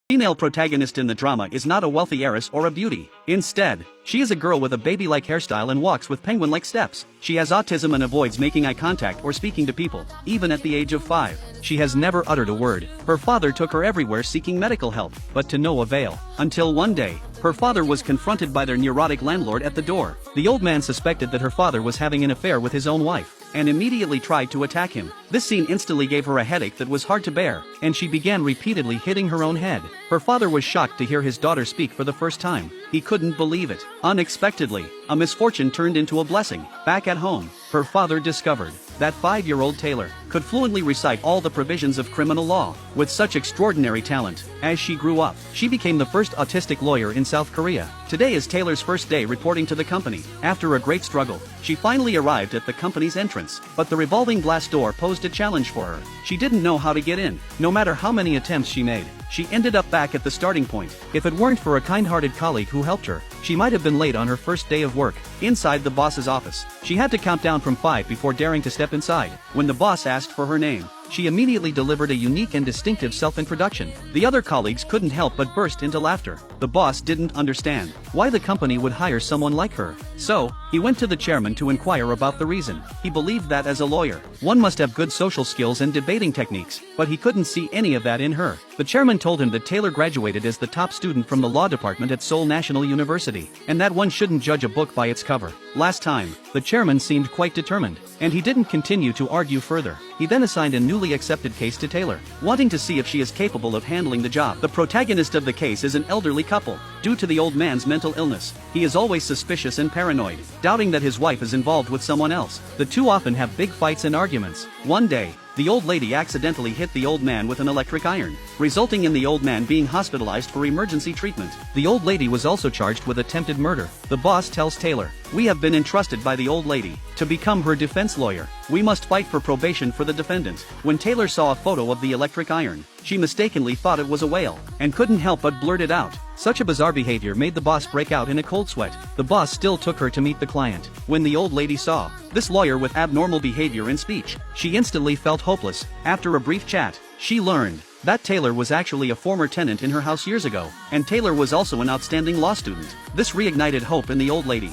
Female protagonist in the drama is not a wealthy heiress or a beauty. Instead, she is a girl with a baby-like hairstyle and walks with penguin-like steps. She has autism and avoids making eye contact or speaking to people, even at the age of 5. She has never uttered a word. Her father took her everywhere seeking medical help, but to no avail. Until one day, her father was confronted by their neurotic landlord at the door. The old man suspected that her father was having an affair with his own wife, and immediately tried to attack him. This scene instantly gave her a headache that was hard to bear, and she began repeatedly hitting her own head. Her father was shocked to hear his daughter speak for the first time. He couldn't believe it. Unexpectedly, a misfortune turned into a blessing. Back at home, her father discovered that 5-year-old Taylor could fluently recite all the provisions of criminal law. With such extraordinary talent, as she grew up, she became the first autistic lawyer in South Korea. Today is Taylor's first day reporting to the company. After a great struggle, she finally arrived at the company's entrance, but the revolving glass door posed a challenge for her. She didn't know how to get in. No matter how many attempts she made, she ended up back at the starting point. If it weren't for a kind-hearted colleague who helped her, she might have been late on her first day of work. Inside the boss's office, she had to count down from 5 before daring to step inside. When the boss asked for her name, she immediately delivered a unique and distinctive self-introduction. The other colleagues couldn't help but burst into laughter. The boss didn't understand why the company would hire someone like her. So, he went to the chairman to inquire about the reason. He believed that as a lawyer, one must have good social skills and debating techniques, but he couldn't see any of that in her. The chairman told him that Taylor graduated as the top student from the law department at Seoul National University, and that one shouldn't judge a book by its cover. Last time, the chairman seemed quite determined, and he didn't continue to argue further. He then assigned a newly accepted case to Taylor, wanting to see if she is capable of handling the job. The protagonist of the case is an elderly couple. Due to the old man's mental illness, he is always suspicious and paranoid, doubting that his wife is involved with someone else. The two often have big fights and arguments. One day, the old lady accidentally hit the old man with an electric iron, resulting in the old man being hospitalized for emergency treatment. The old lady was also charged with attempted murder. The boss tells Taylor, "We have been entrusted by the old lady to become her defense lawyer. We must fight for probation for the defendant." When Taylor saw a photo of the electric iron, she mistakenly thought it was a whale, and couldn't help but blurt it out. Such a bizarre behavior made the boss break out in a cold sweat. The boss still took her to meet the client. When the old lady saw this lawyer with abnormal behavior in speech, she instantly felt hopeless. After a brief chat, she learned that Taylor was actually a former tenant in her house years ago, and Taylor was also an outstanding law student. This reignited hope in the old lady.